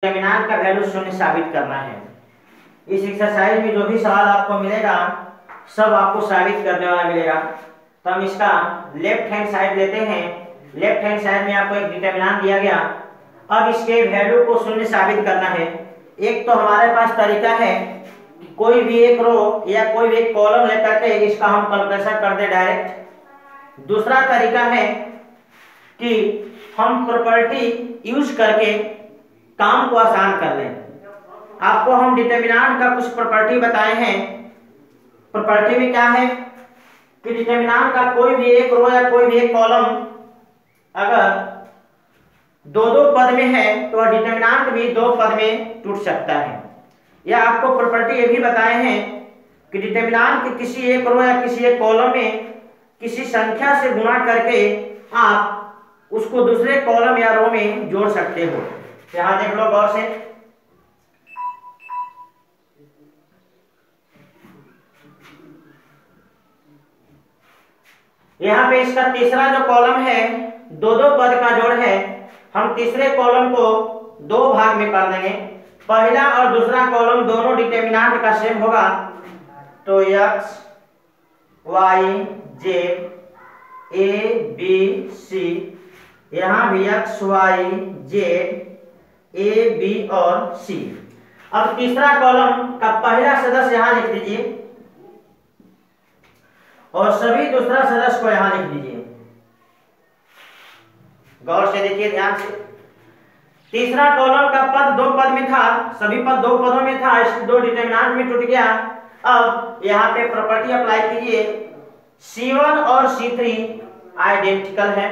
Determinant का value शून्य साबित करना है। इस एक्सरसाइज में जो भी सवाल आपको मिलेगा सब आपको साबित करने वाला मिलेगा। तो हम इसका लेफ्ट हैंड साइड लेते हैं। लेफ्ट हैंड साइड में आपको एक डिटरमिनेंट दिया गया, अब इसके वैल्यू को शून्य साबित करना है। एक तो हमारे पास तरीका है कोई भी एक रो या कोई भी एक कॉलम लेकर के इसका हम कैलकुलेशन कर दे डायरेक्ट। दूसरा तरीका है कि हम प्रॉपर्टी यूज करके काम को आसान कर लें। आपको हम डिटरमिनेंट का कुछ प्रॉपर्टी बताए हैं। प्रॉपर्टी में क्या है कि डिटरमिनेंट का कोई भी एक रो या कोई भी एक कॉलम अगर दो दो पद में है तो डिटरमिनेंट भी दो पद में टूट सकता है। या आपको प्रॉपर्टी ये भी बताए हैं कि डिटरमिनेंट के किसी एक रो या किसी एक कॉलम में किसी संख्या से गुणा करके आप उसको दूसरे कॉलम या रो में जोड़ सकते हो। यहां देख लो गौर से, यहाँ पे इसका तीसरा जो कॉलम है दो दो पद का जोड़ है। हम तीसरे कॉलम को दो भाग में कर देंगे। पहला और दूसरा कॉलम दोनों डिटरमिनेंट का सेम होगा, तो x y z a b c, यहाँ भी x y z a b और c। अब तीसरा कॉलम का पहला सदस्य यहां लिख दीजिए और सभी दूसरा सदस्य को यहां लिख दीजिए। गौर से देखिए, ध्यान से। तीसरा कॉलम का पद दो पद में था, सभी पद दो पदों में था, इस दो डिटरमिनेंट में टूट गया। अब यहाँ पे प्रॉपर्टी अप्लाई कीजिए। C1 और C3 आइडेंटिकल है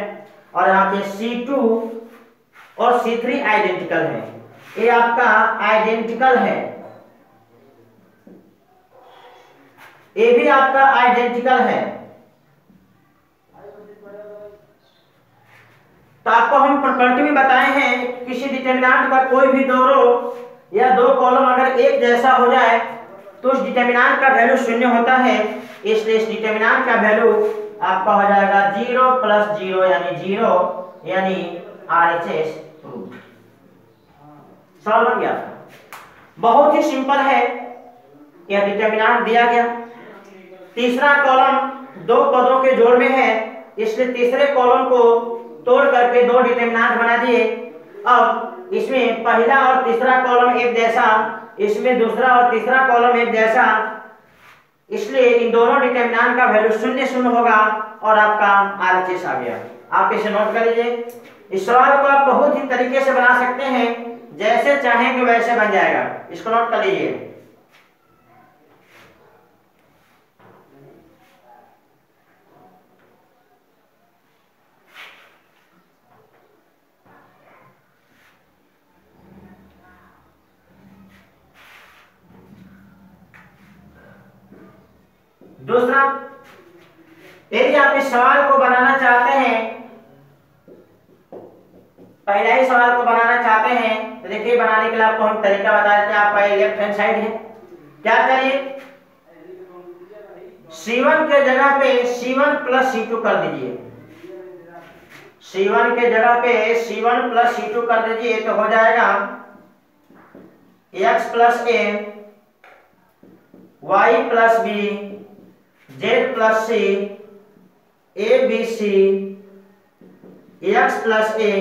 और यहाँ पे C2 और C3 आइडेंटिकल है। ये आपका आइडेंटिकल है, ये भी आपका आइडेंटिकल है। तो आपको हम प्रॉपर्टी में बताए हैं किसी डिटरमिनेंट का कोई भी दो रो या दो कॉलम अगर एक जैसा हो जाए तो उस डिटरमिनेंट का वैल्यू शून्य होता है। इसलिए इस डिटरमिनेंट का वैल्यू आपका हो जाएगा 0 + 0 यानी 0 यानी RHS प्रूफ। सॉल्व हो गया। बहुत ही सिंपल है, यह डिटरमिनेंट दिया गया। तीसरा कॉलम दो पदों के जोड़ में है, इसलिए तीसरे कॉलम को तोड़ करके दो डिटरमिनेंट बना दिए। अब इसमें पहला और तीसरा कॉलम एक जैसा, इसमें दूसरा और तीसरा कॉलम एक जैसा, इसलिए इन दोनों डिटरमिनेंट का वैल्यू शून्य शून्य होगा और आपका RHS आ गया। आप इसे नोट कर लीजिए। इस सवाल को आप बहुत ही तरीके से बना सकते हैं, जैसे चाहेंगे वैसे बन जाएगा। इसको नोट कर लीजिए। दूसरा, यदि आप इस सवाल को बनाना चाहते हैं, पहला ही सवाल को बनाना चाहते हैं, तो देखिए बनाने के लिए आपको हम तरीका बता देते हैं। आपका लेफ्ट हैंड साइड है, क्या करिए, C1 के जगह पे C1 + C2 कर दीजिए। C1 के जगह पे C1 + C2 कर दीजिए तो हो जाएगा x + a y + b z + c a b c x + a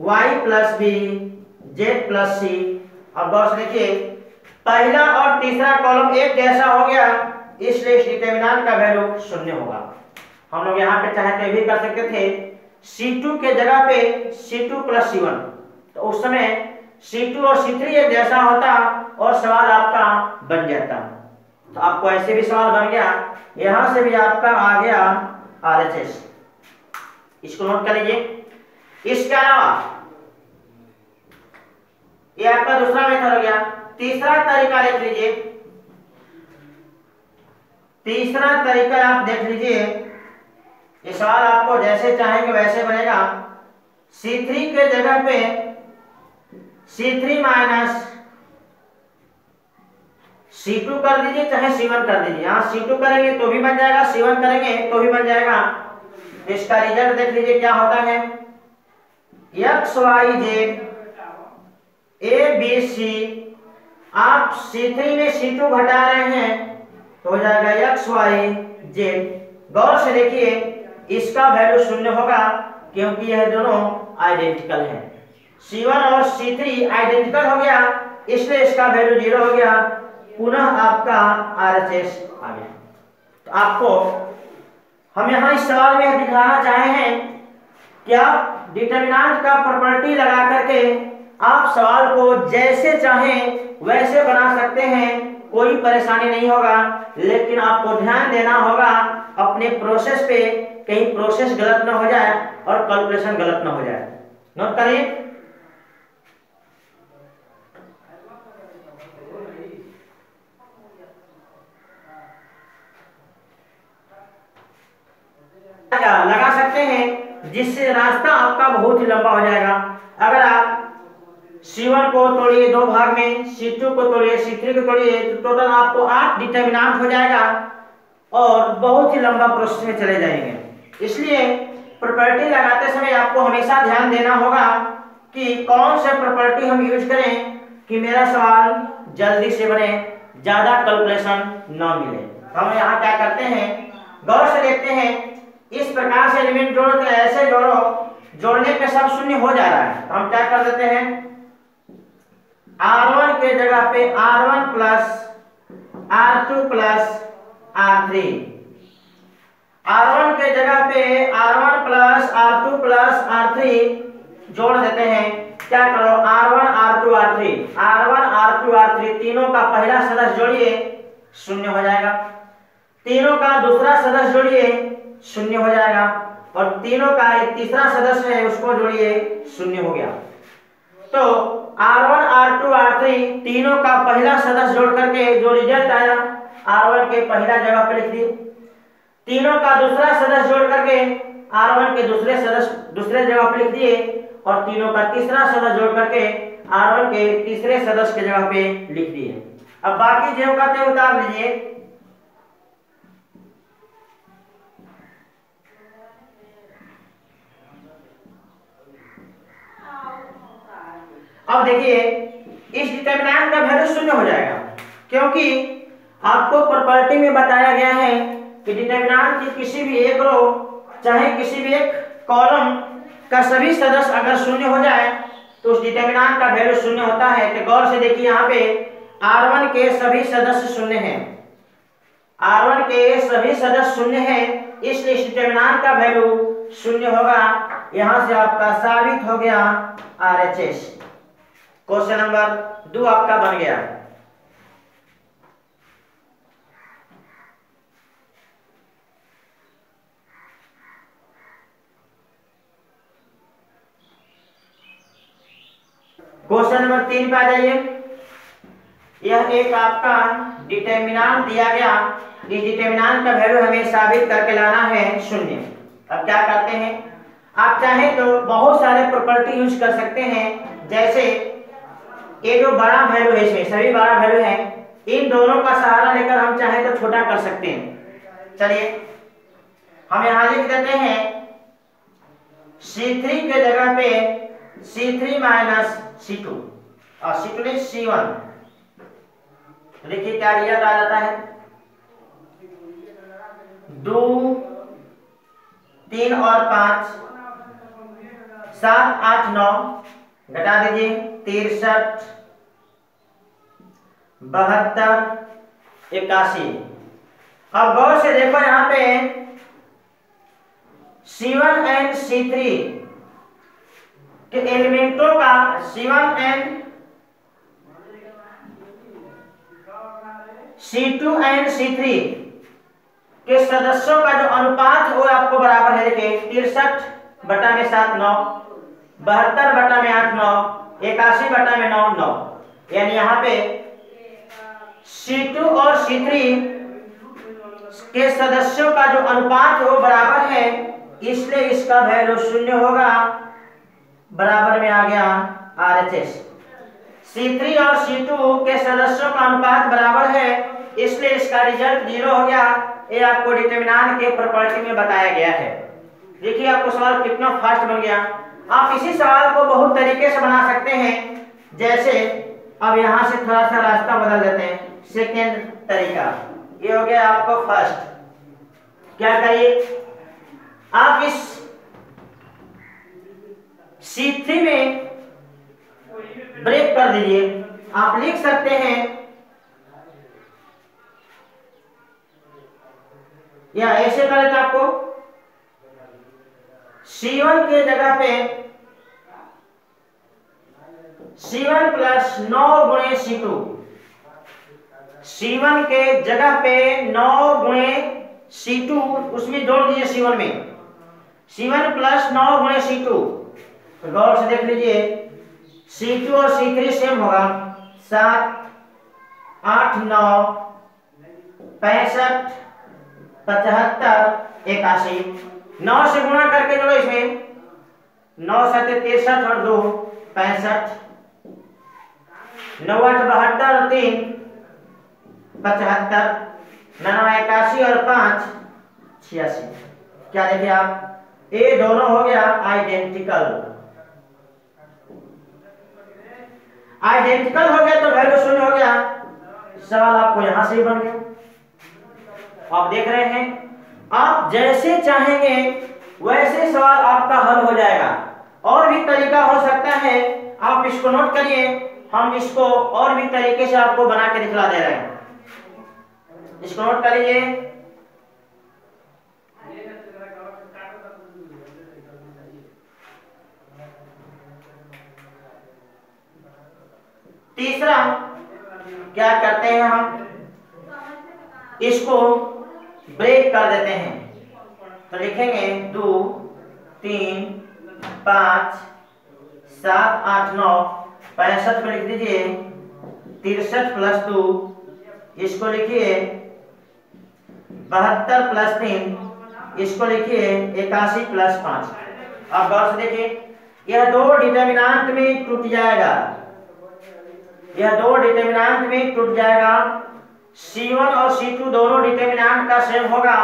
y + b z + c। अब बस देखिए, पहला और तीसरा कॉलम एक जैसा हो गया, इसलिए इस डिटरमिनेंट का वैल्यू शून्य होगा। हम लोग यहाँ पे चाहे तो भी कर सकते थे C2 के जगह पे C2 + C1, तो उस समय C2 और C3 एक जैसा होता और सवाल आपका बन जाता। तो आपको ऐसे भी सवाल बन गया, यहां से भी आपका आ गया RHS। इसको नोट कर लीजिए। इसके अलावा ये आपका दूसरा मेथड हो गया। तीसरा तरीका देख लीजिए। तीसरा तरीका आप देख लीजिए, ये सवाल आपको जैसे चाहेंगे वैसे बनेगा। C3 के जगह पे C3 - C2 कर दीजिए, चाहे C1 कर दीजिए। यहाँ C2 करेंगे तो भी बन जाएगा, C1 करेंगे तो भी बन जाएगा। इसका रिजल्ट देख लीजिए क्या होता है। x y z ABC, आप C3 में C2 घटा रहे हैं तो हो जाएगा XYZ। गौर से देखिए इसका वैल्यू 0 होगा क्योंकि यह दोनों आइडेंटिकल हैं। C1 और C3 आइडेंटिकल हो गया इसलिए इसका वैल्यू 0 हो गया। पुनः आपका RHS आ गया। तो आपको हम यहाँ इस सवाल में दिखाना चाहे हैं कि आप डिटरमिनेंट का प्रॉपर्टी लगा करके आप सवाल को जैसे चाहें वैसे बना सकते हैं, कोई परेशानी नहीं होगा। लेकिन आपको ध्यान देना होगा अपने प्रोसेस पे, कहीं प्रोसेस गलत ना हो जाए और कैलकुलेशन गलत ना हो जाए। नोट करिए। लगा सकते हैं जिससे रास्ता आपका बहुत ही लंबा हो जाएगा। अगर आप C1 को तोड़िए 2 भाग में, C2 को तोड़िए, C3 को तोड़िए, तो टोटल आपको 8 डिटरमिनेंट हो जाएगा और बहुत ही लंबा प्रोसेस में चले जाएंगे। इसलिए प्रॉपर्टी लगाते समय आपको हमेशा ध्यान देना होगा कि कौन से प्रॉपर्टी हम यूज करें कि मेरा सवाल जल्दी से बने, ज्यादा कैलकुलेशन न मिले। हम यहाँ क्या करते हैं, गौर से देखते हैं। इस प्रकार से एलिमेंट जोड़ो तो ऐसे जोड़ो, जोड़ने पे सब शून्य हो जा रहा है। तो हम क्या कर देते हैं, R1 के जगह पे R1 plus R2 plus R3, R1 के जगह पे R1 plus R2 plus R3 जोड़ देते हैं। क्या करो, R1 R2 R3, R1 R2 R3 तीनों का पहला सदस्य जोड़िए, 0 हो जाएगा। तीनों का दूसरा सदस्य जोड़िए, 0 हो जाएगा। और तीनों का एक तीसरा सदस्य है उसको जोड़िए, 0 हो गया। तो R1 R2 R3 तीनों का पहला सदस्य जोड़ करके जो रिजल्ट आया R1 के पहला जगह पे लिख दिए। तीनों का दूसरा सदस्य जोड़ करके R1 के दूसरे जगह पे लिख दिए और तीनों का तीसरा सदस्य जोड़ करके R1 के तीसरे सदस्य के जगह पे लिख दिए। अब बाकी जो का ते उतार लीजिए। अब देखिए इस डिटरमिनेंट का वैल्यू 0 हो जाएगा क्योंकि आपको प्रॉपर्टी में बताया गया है कि डिटरमिनेंट की किसी भी एक रो चाहे किसी भी एक कॉलम का सभी सदस्य अगर 0 हो जाए तो उस डिटरमिनेंट का वैल्यू 0 होता है। तो गौर से देखिए यहाँ पे R1 के सभी सदस्य 0 हैं, R1 के सभी सदस्य 0 हैं, इसलिए इस डिटरमिनेंट का वैल्यू 0 होगा। यहाँ से आपका साबित हो गया RHS। क्वेश्चन नंबर 2 आपका बन गया। क्वेश्चन नंबर 3 पे आ जाइए। यह एक आपका डिटरमिनेंट दिया गया, इस डिटरमिनेंट का वैल्यू हमें साबित करके लाना है 0। अब क्या करते हैं, आप चाहे तो बहुत सारे प्रॉपर्टी यूज कर सकते हैं। जैसे ये जो बड़ा वैल्यू है, इसमें सभी बड़ा वैल्यू है, इन दोनों का सहारा लेकर हम चाहे तो छोटा कर सकते हैं। चलिए हम यहां लिख देते हैं C3 के जगह पे C3 माइनस C2 और C2 ने C1। देखिए क्या रिजल्ट आ जाता है, 2 3 और 5 7 8 9 घटा दीजिए, 63 72 81। अब गौर से देखो यहाँ पे C1 एंड C3 के एलिमेंटों का, C1 and C2 and C3 के सदस्यों का जो अनुपात वो आपको बराबर है। देखिए 63/7 9, 72/8 9, 81/9 9। यानी यहाँ पे C2 और C3 के सदस्यों का जो अनुपात है वो बराबर है, इसलिए इसका वैल्यू 0 होगा। बराबर में आ गया RHS। C3 और C2 के सदस्यों का अनुपात बराबर है, इसलिए इसका रिजल्ट 0 हो गया। ये आपको डिटरमिनेंट के प्रॉपर्टी में बताया गया है। देखिए आपको सवाल कितना फास्ट बन गया। आप इसी सवाल को बहुत तरीके से बना सकते हैं। जैसे अब यहां से थोड़ा सा रास्ता बदल देते हैं। सेकेंड तरीका ये हो गया आपको फर्स्ट। क्या करिए, आप इस C3 में ब्रेक कर दीजिए। आप लिख सकते हैं या ऐसे कर लेते आपको C1 के जगह पे C1 प्लस 9 गुणे C2। C1 के जगह पे 9 गुणे C2 उसमें जोड़ दीजिए। C1 में C1 प्लस 9 गुणे C2। तो गौर से देख लीजिए C2 और C3 सेम होगा। 7 8 9 65 75 81। 9 से गुणा करके जोड़ो इसमें। 9 7 63 और 2 65। 9 8 72 और 3 75। 9 81 और 5 86। क्या देखिए आप, ये दोनों हो गया आइडेंटिकल। आइडेंटिकल हो गया तो वैल्यू शून्य हो गया। सवाल आपको यहां से ही बन गया। आप देख रहे हैं, आप जैसे चाहेंगे वैसे सवाल आपका हल हो जाएगा। और भी तरीका हो सकता है, आप इसको नोट करिए। हम इसको और भी तरीके से आपको बना के दिखला दे रहे हैं। इसको नोट कर लीजिए। तीसरा क्या करते हैं, हम इसको ब्रेक कर देते हैं। तो लिखेंगे 2 3 5 7 8 9 65 को लिख दीजिए 63 प्लस 2। इसको लिखिए 72 प्लस 3। इसको लिखिए 81 प्लस 5। अब गौर से देखिए, यह दो डिटरमिनेंट में टूट जाएगा। यह दो डिटरमिनेंट में टूट जाएगा। C1 और C2 दोनों डिटरमिनेंट का सेम होगा।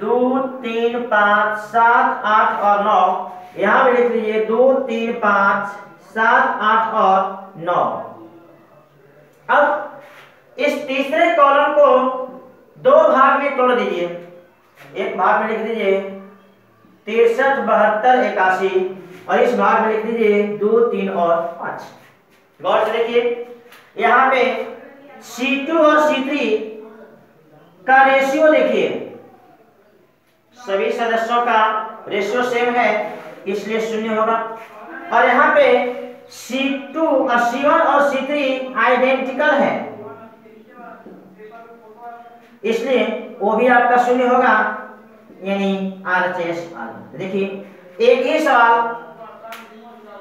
2 3 5 7 8 और 9। यहां भी लिख लीजिए 2 3 5 7 8 और 9। अब इस तीसरे कॉलम को दो भाग में तोड़ दीजिए। एक भाग में लिख दीजिए 63 72 81 और इस भाग में लिख दीजिए 2 3 और 5। गौर से देखिए, यहाँ पे C2 और C3 का रेशियो देखिए, सभी सदस्यों का रेशियो सेम है इसलिए शून्य होगा। और यहाँ पे C2 और C1 और C3 आइडेंटिकल है इसलिए वो भी आपका शून्य होगा, यानी RHS। देखिए एक ही सवाल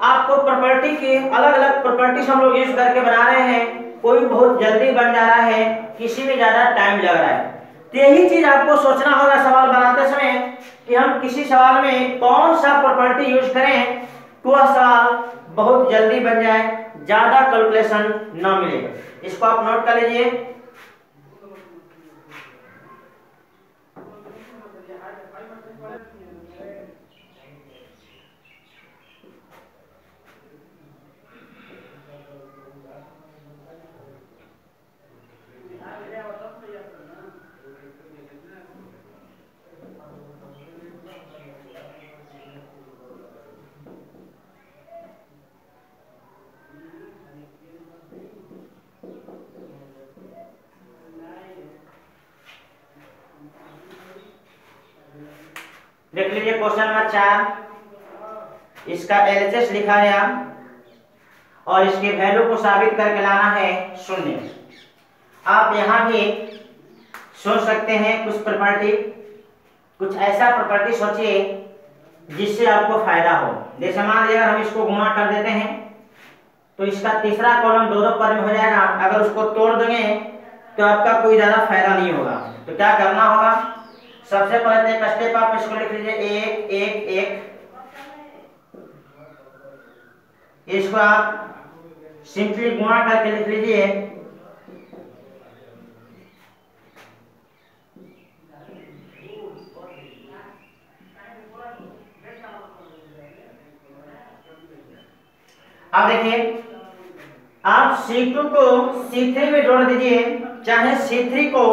आपको प्रॉपर्टी के अलग अलग प्रॉपर्टीज हम लोग यूज करके बना रहे हैं। कोई बहुत जल्दी बन जा रहा है, किसी में ज्यादा टाइम लग रहा है। तो यही चीज आपको सोचना होगा सवाल बनाते समय कि हम किसी सवाल में कौन सा प्रॉपर्टी यूज करें तो वह सवाल बहुत जल्दी बन जाए, ज्यादा कैलकुलेशन न मिले। इसको आप नोट कर लीजिए। देख लीजिए क्वेश्चन नंबर 4। इसका LHS लिखा गया और इसके वैल्यू को साबित करके लाना है 0। आप यहाँ भी सोच सकते हैं कुछ प्रॉपर्टी, कुछ ऐसा प्रॉपर्टी सोचिए जिससे आपको फायदा हो। जैसे मान लीजिए हम इसको गुणा कर देते हैं तो इसका तीसरा कॉलम दो पद में हो जाएगा। अगर उसको तोड़ देंगे तो आपका कोई ज्यादा फायदा नहीं होगा। तो क्या करना होगा, सबसे पहले एक स्टेप आप इसको लिख लीजिए 1 1 1। इसको आप सिंपली गुणा करके लिख लीजिए। अब देखिए आप C2 को C3 में जोड़ दीजिए, चाहे C3 को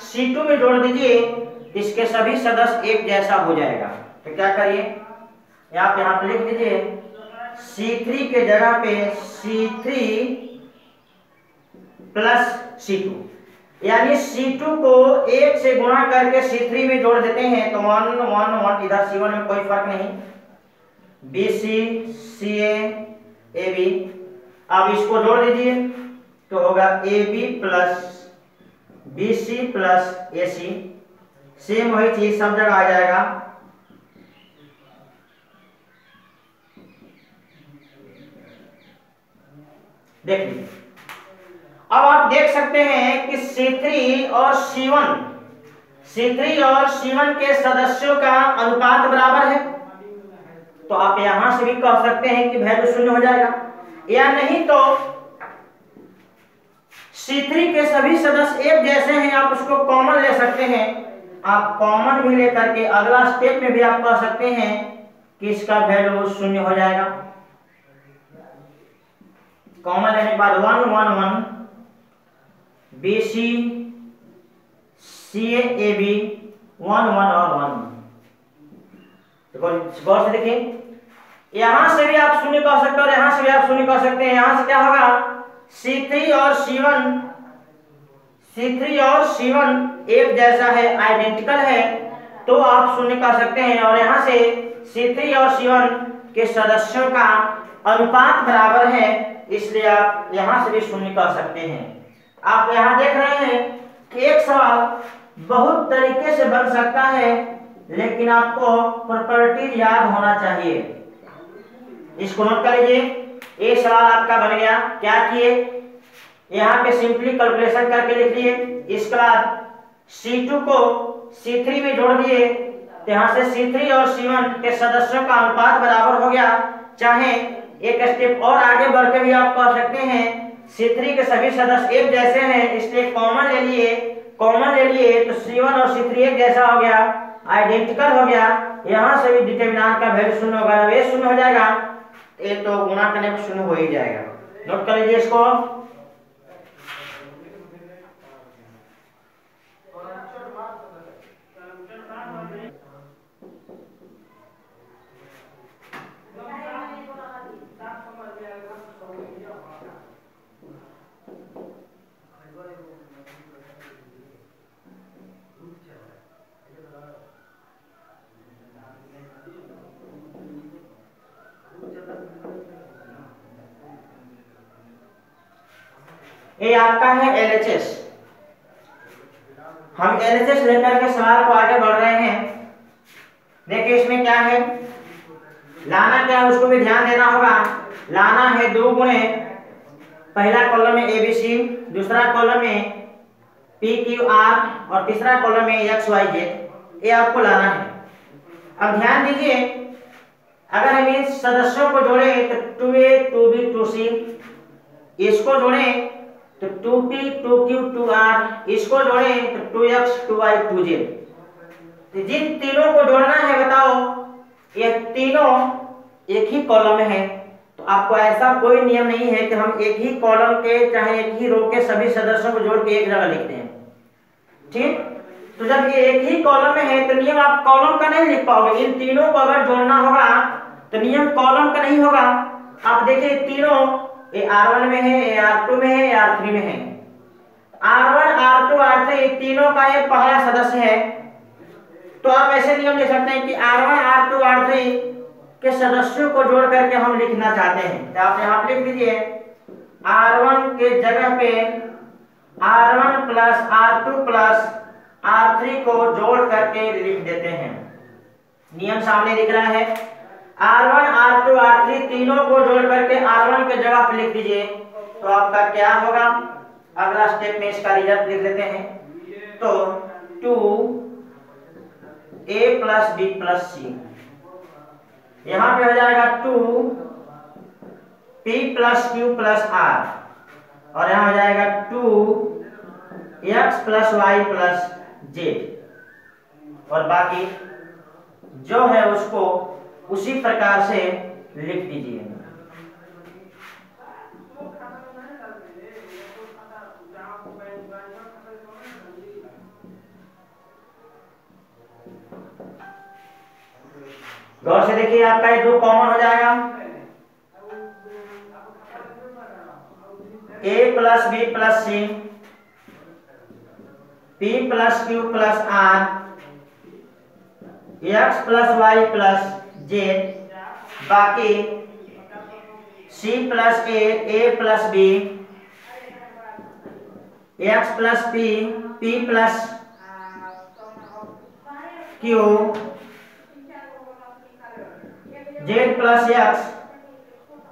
C2 में जोड़ दीजिए, इसके सभी सदस्य एक जैसा हो जाएगा। तो क्या करिए, आप यहाँ पे लिख दीजिए C3 के जगह पे C3 प्लस C2, यानी C2 को 1 से गुणा करके C3 में जोड़ देते हैं तो 1 1 1, इधर C1 में कोई फर्क नहीं, BC CA AB। अब इसको जोड़ दीजिए तो होगा AB plus BC plus AC, same वही चीज सब जगह आ जाएगा। देख लीजिए, अब आप देख सकते हैं कि C3 और C1 के सदस्यों का अनुपात बराबर है। तो आप यहां से भी कह सकते हैं कि वैल्यू 0 हो जाएगा, या नहीं तो C3 के सभी सदस्य एक जैसे हैं, आप उसको कॉमन ले सकते हैं। आप कॉमन भी लेकर के अगला स्टेप में भी आप कह सकते हैं कि इसका वैल्यू 0 हो जाएगा। कॉमन लेने के बाद 1 1 1 BC CA AB 1 1 और 1। गौर से देखिए, यहां से भी आप 0 कह सकते हैं और यहां से भी आप 0 कह सकते हैं। यहां से क्या होगा, C3 और C1 एक जैसा है, आइडेंटिकल है, तो आप 0 कह सकते हैं। और यहां से C3 और C1 के सदस्यों का अनुपात बराबर है, इसलिए आप यहां से भी 0 कह सकते हैं। आप यहां देख रहे हैं कि एक सवाल बहुत तरीके से बन सकता है, लेकिन आपको प्रॉपर्टी याद होना चाहिए। इसको नोट कर लीजिए, एक सवाल आपका बन गया। क्या किए, यहाँ पे सिंपली कैलकुलेशन करके लिख लिए, इसके बाद C2 को C3 में जोड़ दिए, तो यहाँ से C3 और C1 के सदस्यों का अनुपात बराबर हो गया। चाहे एक स्टेप और आगे बढ़ के भी आप कह सकते हैं C3 के सभी सदस्य एक जैसे हैं, इसलिए कॉमन ले लिए तो C1 और C3 एक जैसा हो गया, आइडेंटिकल हो गया। यहाँ से भी डिटरमिनेंट का वैल्यू 0 होगा, ये 0 हो जाएगा, ये तो गुणा करने पर 0 हो ही जाएगा। नोट कर लीजिए इसको। ये आपका है LHS। हम LHS लेकर के सवाल को आगे बढ़ रहे हैं। देखिए इसमें क्या है, लाना क्या है उसको भी ध्यान देना होगा। लाना है 2 गुणे, पहला कॉलम में ABC, दूसरा कॉलम में PQR और तीसरा कॉलम में XYZ, ये आपको लाना है। अब ध्यान दीजिए, अगर हम इन सदस्यों को जोड़े तो 2A 2B 2C, इसको जोड़े तो 2P 2Q 2R, इसको जोड़े तो 2X 2Y 2Z। तो जिन तीनों को जोड़ना है, बताओ ये तीनों एक ही कॉलम में है, तो आपको ऐसा कोई नियम नहीं है कि हम एक ही कॉलम के चाहे एक ही रो के सभी सदस्यों को जोड़ के एक जगह लिखते हैं। ठीक, तो जब ये एक ही कॉलम में है तो नियम आप कॉलम का नहीं लिख पाओगे। इन तीनों को अगर जोड़ना होगा तो नियम कॉलम का नहीं होगा। आप देखिए तीनों, ये R1 में है, ये R2 में है, ये R3 में है। R1 R2 R3 तीनों का ये पहला सदस्य है, तो आप ऐसे नियम लिख सकते हैं कि R1 R2 R3 के सदस्यों को जोड़ करके हम लिखना चाहते हैं, तो आप यहाँ लिख दीजिए R1 के जगह पे R1 plus R2 plus R3 को जोड़ करके लिख देते हैं। नियम सामने दिख रहा है, R1 R2 R3 तीनों को जोड़ करके R1 के जगह पे लिख दीजिए, तो आपका क्या होगा, अगला स्टेप में इसका रिजल्ट लिख लेते हैं। तो 2A plus B plus C, यहाँ पे हो जाएगा 2P plus Q plus R, और यहाँ हो जाएगा 2X plus Y plus Z, और बाकी जो है उसको उसी प्रकार से लिख दीजिए। गौर से देखिए, आपका ये 2 कॉमन हो जाएगा, a plus B plus C, p plus Q plus R, x plus Y plus Z, बाकी c plus a plus B, x plus p plus Q, z plus x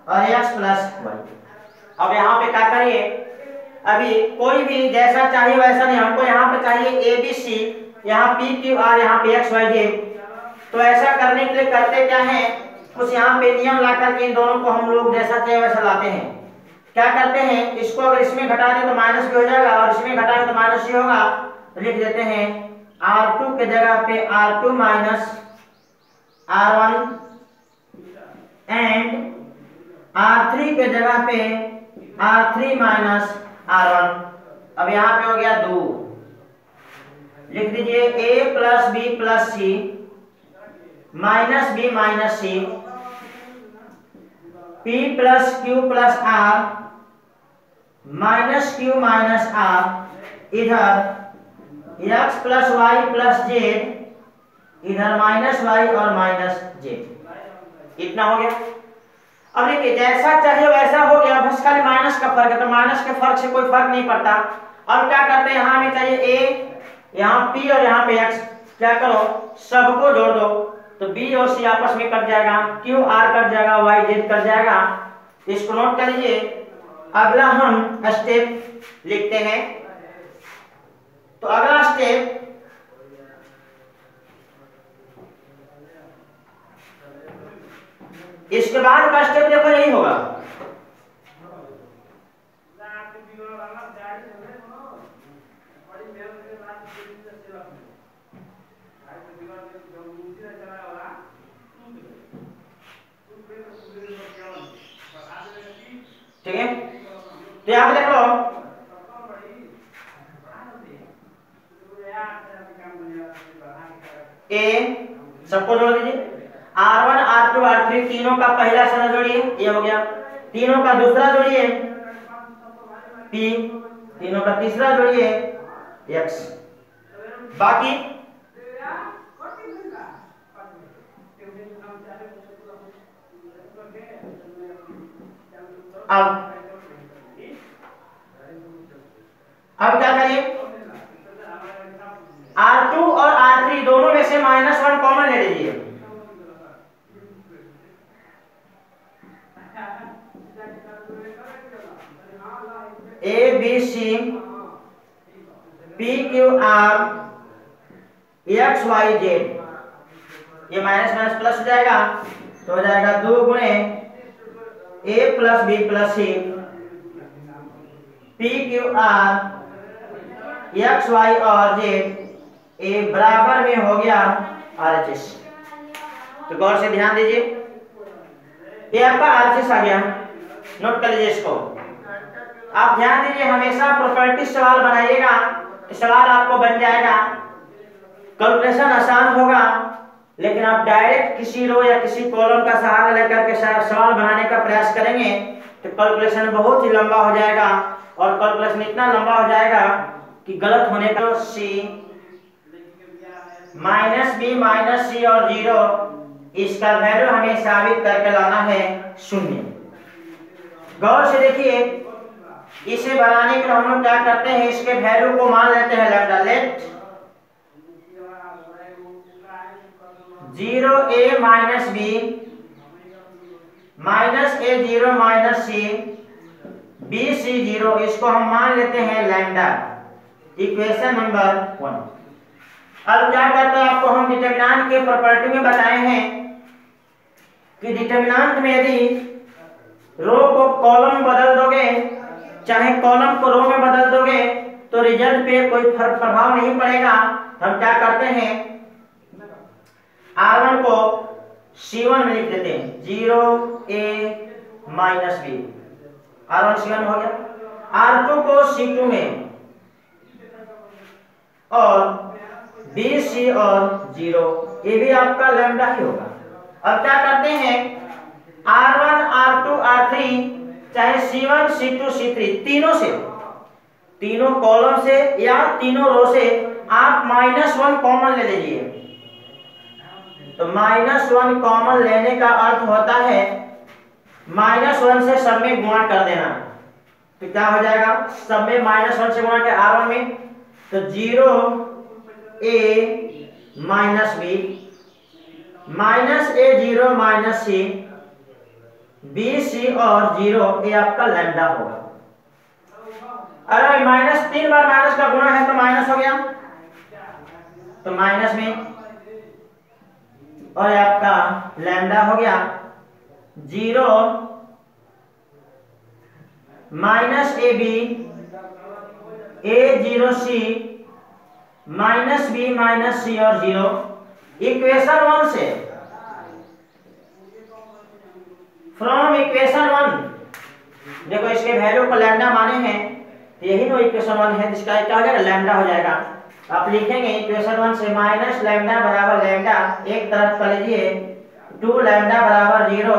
और x प्लस वाई। अब यहाँ पे क्या करिए, अभी कोई भी जैसा चाहिए वैसा नहीं, हमको यहाँ पे चाहिए ए बी सी, यहाँ पी क्यू आर, यहाँ पे एक्स वाई जेड। तो ऐसा करने के लिए करते क्या है, कुछ यहाँ पे नियम ला करके इन दोनों को हम लोग जैसा चाहिए वैसा लाते हैं। क्या करते हैं, इसको अगर इसमें घटा दें तो माइनस भी हो जाएगा और इसमें घटाएं तो माइनस ही होगा। तो लिख देते हैं R2 के जगह पे R2 minus R1 and R3 के जगह पे R3 माइनस R1। अब यहाँ पे हो गया 2, लिख दीजिए a plus B plus C minus B minus C, p plus Q plus R minus Q minus R, इधर x plus Y plus Z, इधर माइनस वाई और माइनस जेड। इतना हो गया। अब देखिए जैसा चाहिए वैसा हो गया, बस खाली माइनस का फर्क है, तो माइनस के फर्क से कोई फर्क नहीं पड़ता। अब क्या करते हैं, यहाँ हमें चाहिए a, यहाँ p और यहाँ पे x, क्या करो सबको जोड़ दो, तो b और c आपस में कट जाएगा, q r कट जाएगा, y z कट जाएगा। इसको नोट कर लीजिए। अगला हम स्टेप लिखते हैं। तो अगला स्टेप, इसके बाद का स्टेप देखो यही होगा। ठीक है, तो यहाँ पे देख लो, ए सबको जोड़ दीजिए, R1 R2 R3 तीनों का पहला सरा जोड़िए, ये हो गया। तीनों का दूसरा जोड़िए P, तीनों का तीसरा जोड़िए X, बाकी अब क्या करिए, R2 और R3 दोनों में से -1 कॉमन ले लीजिए। A B C P Q R X Y Z, ये माइनस माइनस प्लस हो जाएगा, तो हो जाएगा 2 गुणे A plus B plus C P Q R X Y और Z, ए बराबर में हो गया RHS। तो गौर से ध्यान दीजिए, ये आपका RHS आ गया, नोट कर लीजिए इसको। आप ध्यान दीजिए, हमेशा प्रॉपर्टी सवाल बनाइएगा, सवाल आपको बन जाएगा, कैलकुलेशन आसान होगा, लेकिन आप डायरेक्ट किसी रो या किसी कॉलम का सहारा लेकर के सवाल बनाने का प्रयास करेंगे तो कैलकुलेशन बहुत ही लंबा हो जाएगा, और कैलकुलेशन इतना लंबा हो जाएगा कि गलत होने का C -b -c और 0, इसका वैल्यू हमें साबित करके लाना है 0। गौर से देखिए, इसे बनाने के लिए हम लोग क्या करते हैं, इसके वैल्यू को मान लेते हैं lambda. Let 0a minus b minus a 0 minus c b c 0, इसको हम मान लेते हैं लैम्डा, इक्वेशन नंबर 1। अब क्या करते हैं, आपको हम डिटरमिनेंट के प्रॉपर्टी में बताए हैं कि डिटरमिनेंट में यदि रो को कॉलम में बदल दोगे, चाहे कॉलम को रो में बदल दोगे, तो रिजल्ट पे कोई प्रभाव नहीं पड़ेगा। हम क्या करते हैं, R1 को C1 में लिख देते हैं, 0a minus b, R1 C1 हो गया। R2 को C2 में, और B C और 0, ये भी आपका लैम्डा ही होगा। अब क्या करते हैं, R1 R2 R3 चाहे C1 C2 C3 तीनों से, तीनों कॉलम से या तीनों रो से आप -1 कॉमन ले लीजिए। तो -1 कॉमन लेने का अर्थ होता है -1 से सब में गुणा कर देना। तो क्या हो जाएगा, सब में -1 से गुणा के R1 में, तो 0A -B -A 0 -C B C और 0 ये आपका लैम्डा होगा। अरे -3 बार माइनस का गुणा है तो माइनस हो गया, तो माइनस में, और आपका लैम्डा हो गया 0 -AB A0C -B -C और 0 इक्वेशन 1 से, फ्रॉम इक्वेशन 1 देखो इसके वैल्यू को लैम्डा माने हैं, यही नो इक्वेशन 1 है जिसका क्या हो जाएगा, लैम्डा हो जाएगा। आप लिखेंगे इक्वेशन 1 से माइनस लैम्डा बराबर लैम्डा एक तरफ कर लीजिए, 2 लैम्डा बराबर 0,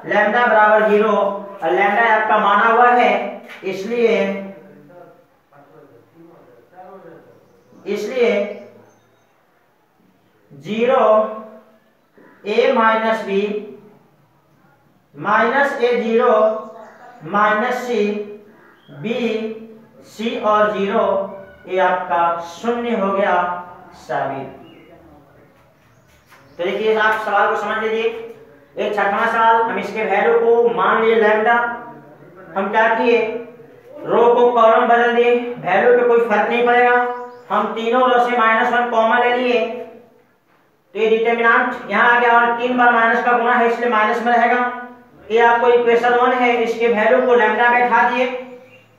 लैम्डा बराबर 0 और लैम्डा आपका माना हुआ है, इसलिए 0 A minus B -A0 -C B C और 0 ये आपका शून्य हो गया साबित। तो देखिए आप सवाल को समझ लीजिए। एक छठवां सवाल, हम इसके वैल्यू को मान लिए लैम्डा, हम क्या किए, रो को कॉलम बदल दिए, वैल्यू पे कोई फर्क नहीं पड़ेगा, हम तीनों रो से -1 कॉमन ले लिए, तो ये डिटरमिनेंट यहाँ आ गया और 3 बार माइनस का गुणा है इसलिए माइनस में रहेगा। ये आपको इक्वेशन 1 है, इसके वैल्यू को लैम्डा बैठा दिए,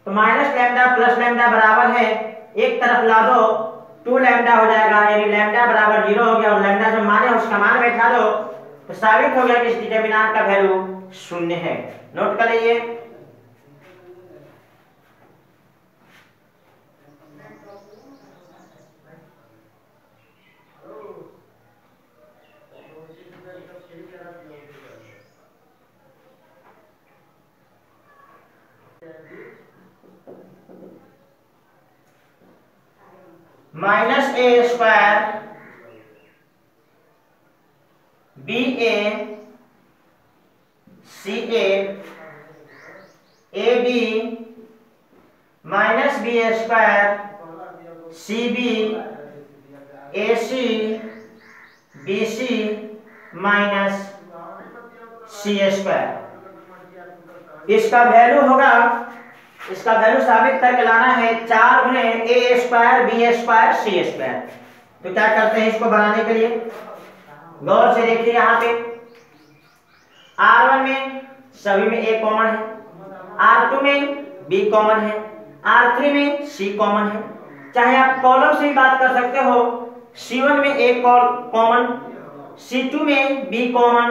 तो माइनस लैम्डा प्लस लैम्डा बराबर है, एक तरफ ला दो 2 लैम्डा हो जाएगा, यानी लैम्डा बराबर 0 हो गया, और लैम्डा जो मान है उसका मान बैठा दो, तो साबित हो गया कि इस डिटरमिनेंट का वैल्यू 0 है। नोट कर लीजिए। -A² BA CA AB -BA² CB AC BC -CA²। इसका वैल्यू होगा, इसका वैल्यू साबित करके लाना है 4 गुणे A² B² C²। तो क्या करते हैं इसको बनाने के लिए, गौर से देखिए, यहाँ पे R1 में सभी में A कॉमन है, R2 में B कॉमन है, R3 में C कॉमन है, चाहे आप कॉलम से भी बात कर सकते हो, C1 में A कॉमन, C2 में B कॉमन,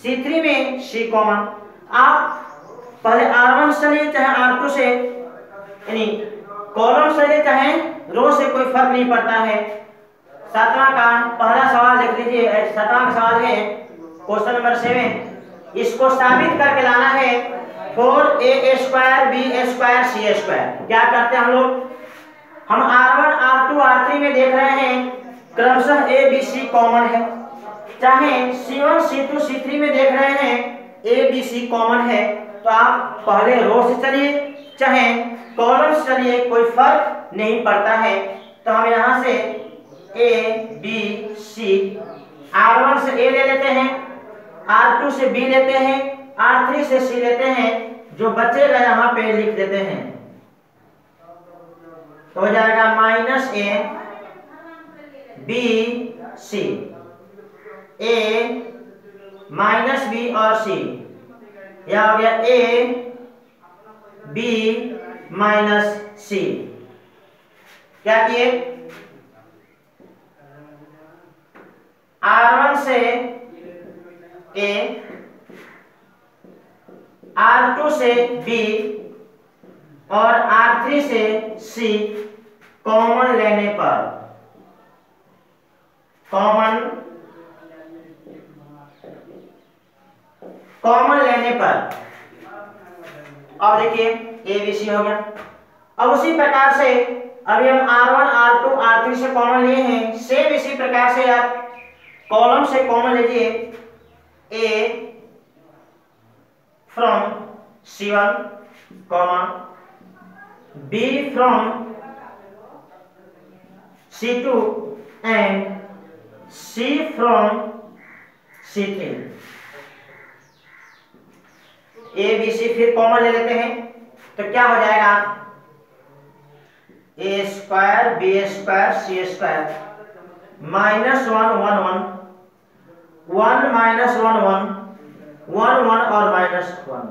C3 में C कॉमन। आप पहले R1 से लिए चाहे R2 से, यानी कॉलम से लिए चाहे रो से, कोई फर्क नहीं पड़ता है। 7वां का पहला सवाल देख लीजिए, 7वां का सवाल है क्वेश्चन नंबर 7, इसको साबित करके लाना है 4A² B² C²। क्या करते हैं हम लोग, हम R1 R2 R3 में देख रहे हैं क्रमशः A B C कॉमन है, चाहे C1 C2 C3 में देख रहे हैं A B C कॉमन है, तो आप पहले रो से चलिए चाहे कॉलम से चलिए, कोई फर्क नहीं पड़ता है। तो हम यहाँ से A B C, R1 से A ले लेते हैं, R2 से B लेते हैं, R3 से C लेते हैं, जो बचेगा यहाँ पे लिख देते हैं, तो हो जाएगा -A B C, A -B और C, यह हो गया A B -C। क्या किए, R1 से A, R2 से B और R3 से C कॉमन लेने पर, कॉमन कॉमन लेने पर, अब देखिए ए बी सी हो गया। अब उसी प्रकार से अभी हम R1 R2 R3 से कॉमन लिए हैं, सेम इसी प्रकार से आप कॉलम से कॉमन लीजिए A from C1 comma B from C2 and C from C3। A B C फिर कॉमन ले लेते हैं, तो क्या हो जाएगा, A square B square C square minus 1 1 1 1 minus 1 1 1 1 और माइनस 1।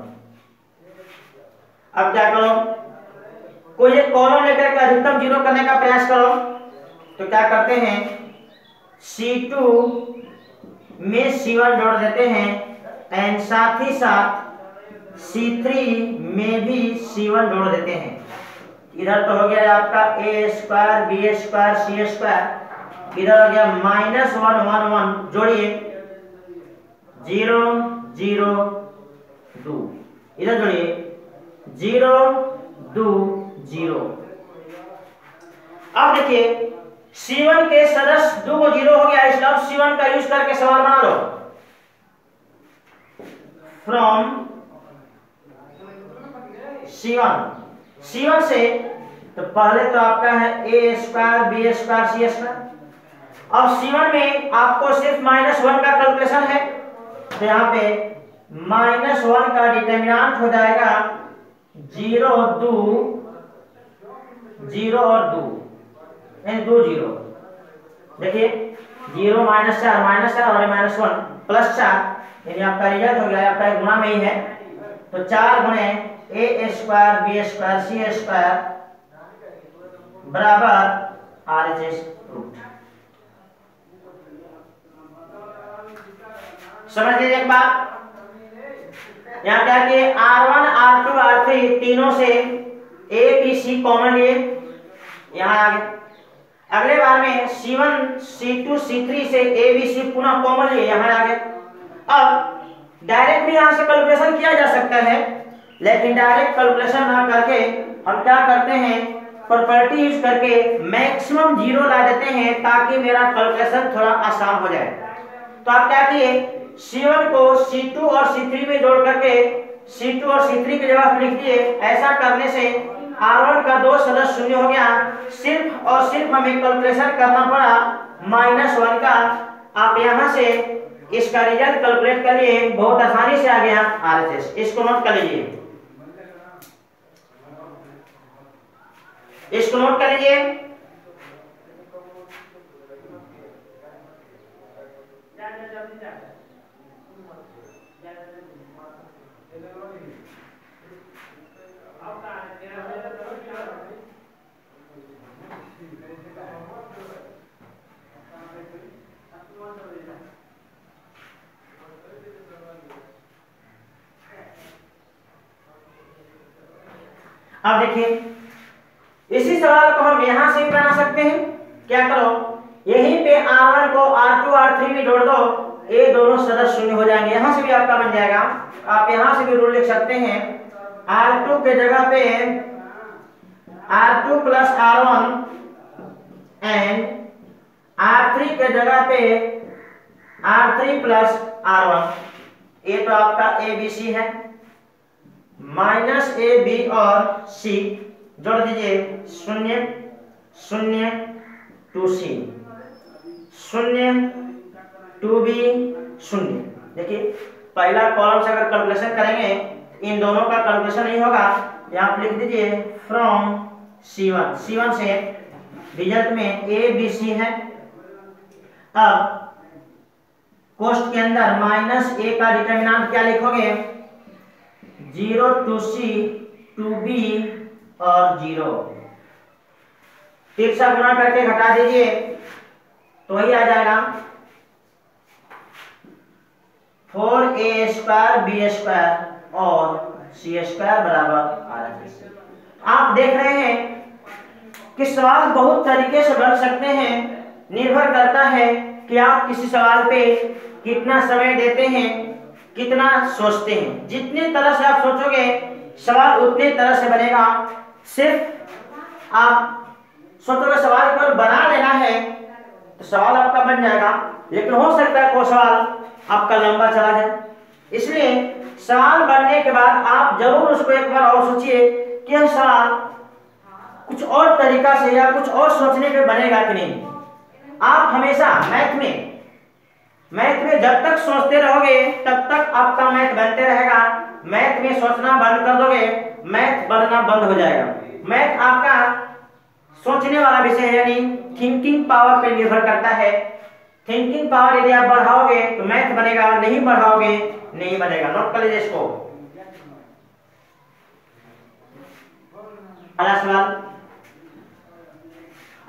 अब क्या करो, कोई एक कॉलम लेकर के अधिकतम जीरो करने का प्रयास करो, तो क्या करते हैं, C2 में C1 जोड़ देते हैं एंड साथ ही साथ C3 में भी C1 जोड़ देते हैं। इधर तो हो गया आपका ए square B square C square, इधर हो गया माइनस 1 1 1, जोड़िए 0 0 2, इधर जोड़िए 0 2 0। अब देखिए C1 के सदस्य 2 को 0 हो गया, इसलिए अब C1 का यूज करके सवाल बना लो। फ्रॉम C1 से तो पहले तो आपका है ए square B square C square. अब C1 में आपको सिर्फ -1 का कैलकुलेशन है, तो यहाँ पे -1 का डिटरमिनेंट हो जाएगा 0 2 0 और 2 यानी 2 0। देखिए 0 -4 और -1 +4 यानी आपका रिजल्ट हो गया, आपका गुणा में ही है, तो 4 गुणे ए square B square C square बराबर RHS रूट। समझ लीजिए एक बात, यहाँ क्या कि R1 R2 R3 तीनों से A B C कॉमन लिए, यहाँ आगे अगले बार में C1 C2 C3 से A B C पुनः कॉमन लिए, यहाँ आगे। अब डायरेक्ट भी यहाँ से कैलकुलेशन किया जा सकता है, लेकिन डायरेक्ट कैलकुलेशन ना करके हम क्या करते हैं, प्रॉपर्टी यूज करके मैक्सिमम 0 ला देते हैं ताकि मेरा कैलकुलेशन थोड़ा आसान हो जाए। तो आप क्या किए, C1 को C2 और C3 में जोड़ करके C2 और C3 की जगह लिख दिए। ऐसा करने से R1 का 2 सदस्य शून्य हो गया, सिर्फ और सिर्फ हमें कैलकुलेशन करना पड़ा -1 का। आप यहाँ से इसका रिजल्ट कैलकुलेट करिए, बहुत आसानी से आ गया RHS। इसको नोट कर लीजिए, इसको नोट कर लीजिए। अब देखिए इसी सवाल को हम यहां से भी बना सकते हैं। क्या करो, यहीं पे R1 को R2 R3 में जोड़ दो, ये दोनों सदस्य शून्य हो जाएंगे। यहां से भी आपका बन जाएगा, आप यहां से भी रूल लिख सकते हैं, R2 के जगह पे R2 plus R1 and R3 के जगह पे R3 प्लस R1। ये तो आपका ABC है, -AB और C जोड़ दीजिए 0 0 2C 0 2B 0। देखिए पहला कॉलम से अगर कैलकुलेशन करेंगे इन दोनों का कैलकुलेशन नहीं होगा। यहाँ पर लिख दीजिए फ्रॉम C1 से रिजल्ट में ABC है। अब कोष्ठ के अंदर -A का डिटरमिनेंट क्या लिखोगे, 0 2C 2B और 0। तिरछा गुणा करके घटा दीजिए तो वही आ जाएगा 4A स्क्वायर B स्क्वायर और C स्क्वायर बराबर RHS। आप देख रहे हैं कि सवाल बहुत तरीके से बन सकते हैं, निर्भर करता है कि आप किसी सवाल पे कितना समय देते हैं, कितना सोचते हैं। जितनी तरह से आप सोचोगे सवाल उतनी तरह से बनेगा। सिर्फ आप सोचोगे सवाल केवल बना लेना है तो सवाल आपका बन जाएगा, लेकिन हो सकता है कोई सवाल आपका लंबा चला जाए। इसलिए सवाल बनने के बाद आप जरूर उसको एक बार और सोचिए कि यह सवाल कुछ और तरीका से या कुछ और सोचने पे बनेगा कि नहीं। आप हमेशा मैथ में जब तक सोचते रहोगे तब तक आपका मैथ बनते रहेगा। मैथ में सोचना बंद कर दोगे, मैथ बनना बंद हो जाएगा। मैथ आपका सोचने वाला विषय है, यानी थिंकिंग पावर पर निर्भर करता है। थिंकिंग पावर यदि आप बढ़ाओगे तो मैथ बनेगा, और नहीं बढ़ाओगे नहीं बनेगा। नोट कर लीजिए इसको। पहला सवाल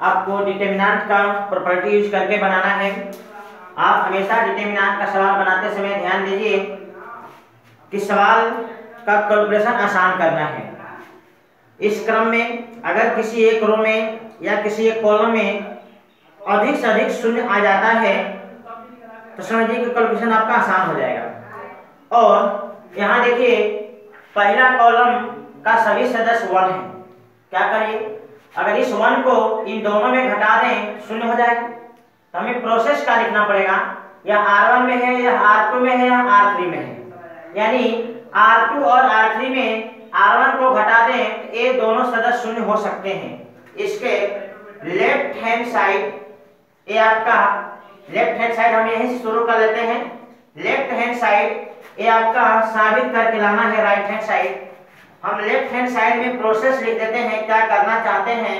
आपको डिटरमिनेंट का प्रॉपर्टी यूज करके बनाना है। आप हमेशा डिटरमिनेंट का सवाल बनाते समय ध्यान दीजिए कि सवाल का कैलकुलेशन आसान करना है। इस क्रम में अगर किसी एक रो में या किसी एक कॉलम में अधिक से अधिक शून्य आ जाता है तो समझिए कि कैलकुलेशन आपका आसान हो जाएगा। और यहाँ देखिए पहला कॉलम का सभी सदस्य 1 है। क्या करिए, अगर इस 1 को इन दोनों में घटा दें शून्य हो जाएगा। तो हमें प्रोसेस का लिखना पड़ेगा, या R1 में है या R2 में है या R3 में है। यानी R2 और R3 में R1 को घटा दें तो ये दोनों सदस्य शून्य हो सकते हैं। इसके लेफ्ट हैंड साइड, ये आपका लेफ्ट हैंड साइड हम यहीं से शुरू कर लेते हैं। लेफ्ट हैंड साइड ये आपका साबित करके लाना है राइट हैंड साइड। हम लेफ्ट हैंड साइड में प्रोसेस लिख देते हैं। क्या करना चाहते हैं,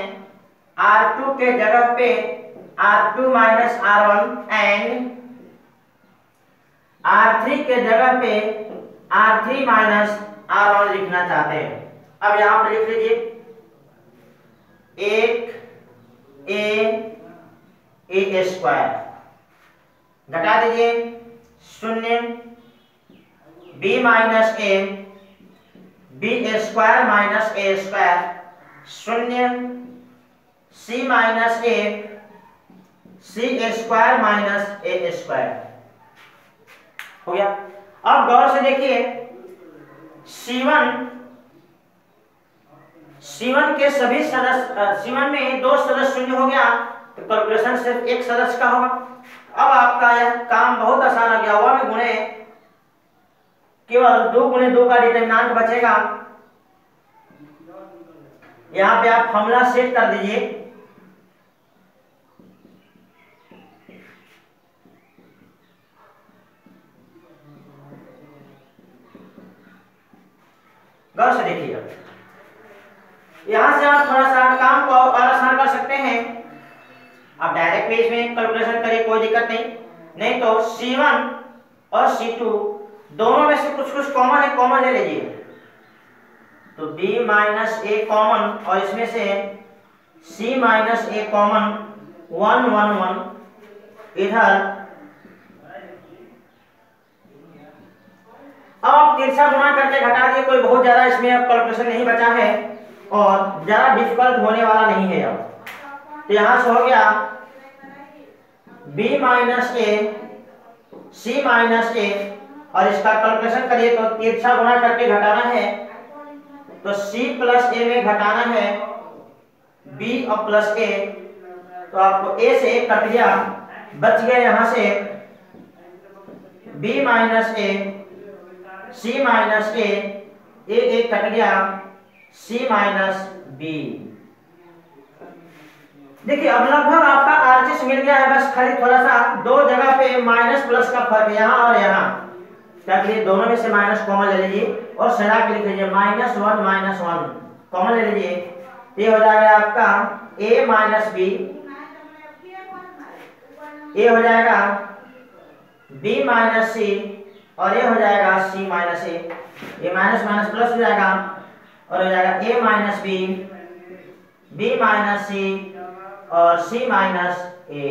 R2 के जगह पे R2 minus R1 and R3 के जगह पे R3 माइनस R1 लिखना चाहते हैं। अब यहां पर लिख लीजिए 1 स्क्वायर, घटा दीजिए 0 b minus a, b square minus a square 0 c minus a, c square minus a square हो गया। अब गौर से देखिए C1 के सभी सदस्य, C1 में 2 सदस्य शून्य हो गया तो कैलकुलेशन सिर्फ एक सदस्य का होगा। अब आपका यह काम बहुत आसान हो गया। 1 गुणे केवल 2 गुणे 2 का डिटरमिनेंट बचेगा। यहाँ पे आप फॉर्मूला सेट कर दीजिए। गौर से देखिए, यहां से आप थोड़ा सा काम को और आसान कर सकते हैं। आप डायरेक्ट पेज में कैलकुलेशन करिए, कोई दिक्कत नहीं तो C1 और C2 दोनों में से कुछ कुछ कॉमन है, कॉमन ले लीजिए। तो B माइनस A कॉमन और इसमें से C माइनस A कॉमन 1 1 1 इधर। अब आप तिरछा गुणा करके घटा दिए, कोई बहुत ज्यादा इसमें अब कैलकुलेशन नहीं बचा है और ज्यादा डिफिकल्ट होने वाला नहीं है। अब तो यहां से हो गया b minus a c minus a, और इसका कैलकुलेशन करिए तो तिरछा गुणा करके घटाना है तो c प्लस a में घटाना है b और प्लस a, तो आपको a से a कट गया, बच गया यहां से b minus a, c minus a, a cut गया c माइनस b। देखिए अब लगभग आपका आरएचएस मिल गया है, बस खाली थोड़ा सा 2 जगह पे माइनस प्लस का फर्क है, यहाँ और यहाँ। क्या करिए, दोनों में से माइनस कॉमन ले लीजिए और सजा के लिख लीजिए -1 कॉमन ले लीजिए। ये हो जाएगा आपका a माइनस b, ये हो जाएगा b माइनस c, और ये हो जाएगा c माइनस a। ये माइनस माइनस प्लस हो जाएगा और हो जाएगा a minus b, b minus c और c माइनस a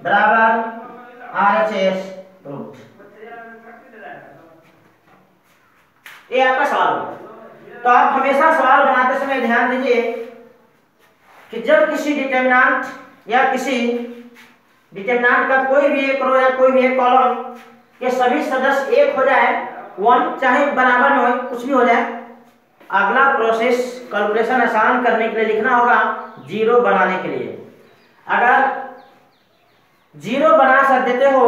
बराबर RHS रूट। ये आपका सवाल होगा। तो आप हमेशा सवाल बनाते समय ध्यान दीजिए कि जब किसी डिटरमिनेंट या किसी डिटरमिनेंट का कोई भी एक रो या कोई भी एक कॉलम कि सभी सदस्य एक हो जाए, 1 चाहे बराबर में हो, कुछ भी हो जाए। अगला प्रोसेस कैलकुलेशन आसान करने के लिए लिखना होगा 0 बनाने के लिए। अगर 0 बना सक देते हो,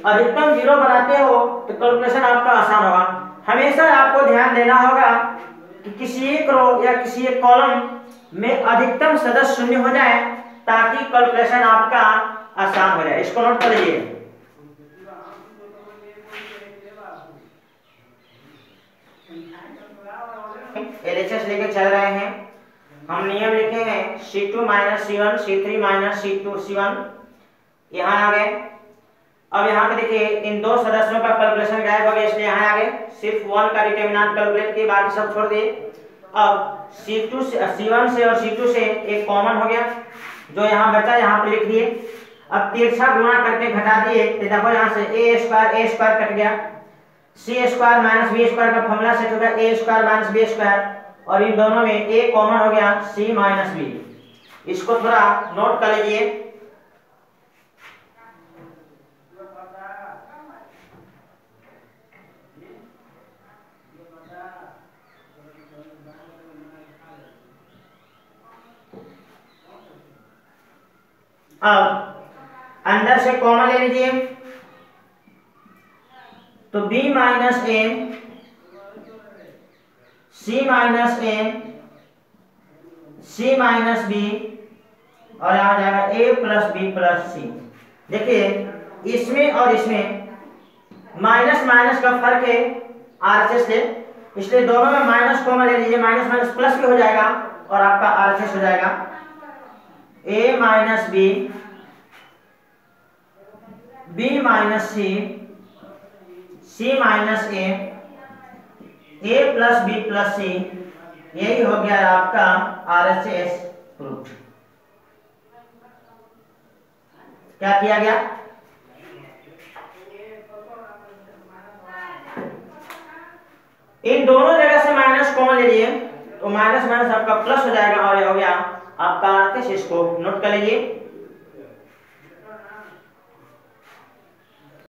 अधिकतम 0 बनाते हो तो कैलकुलेशन आपका आसान होगा। हमेशा आपको ध्यान देना होगा कि किसी एक रो या किसी एक कॉलम में अधिकतम सदस्य शून्य हो जाए ताकि कैलकुलेशन आपका आसान हो जाए। इसको नोट कर लीजिए। एलएचएस लेके चल रहे हैं, हम नियम लिखे हैं C2 minus C1 C3 minus C2 C1। यहाँ आ गए। अब यहाँ पे देखिए इन दो सदस्यों का कैलकुलेशन गायब हो गया, इसलिए यहाँ आ गए। सिर्फ 1 का डिटरमिनेंट कैलकुलेट किए, बाकी सब छोड़ दिए। अब C1 से और C2 से एक कॉमन हो गया, जो यहाँ बचा यहाँ पे लिख दिए। अब तिरछा गुणा करके घटा दिए तो देखो यहाँ से a स्क्वायर कट गया, c square minus b square का फॉर्मूला सेट हो गया a square minus b square, और इन दोनों में a कॉमन हो गया c माइनस b। इसको थोड़ा नोट कर लीजिए। अब अंदर से कॉमन ले लीजिए तो b minus m c minus m c minus b और आ जाएगा a plus b plus c। देखिए इसमें और इसमें माइनस माइनस का फर्क है आरएचएस से, इसलिए दोनों में माइनस कॉमन ले लीजिए, माइनस माइनस प्लस भी हो जाएगा और आपका आरएचएस हो जाएगा a minus b b minus c c minus a plus b plus c। यही हो गया आपका आरएचएस प्रूफ। क्या किया गया? इन दोनों जगह से माइनस कॉमन ले लिए तो माइनस माइनस आपका प्लस हो जाएगा और ये हो गया आपका आरएचएस। इसको नोट कर लीजिए।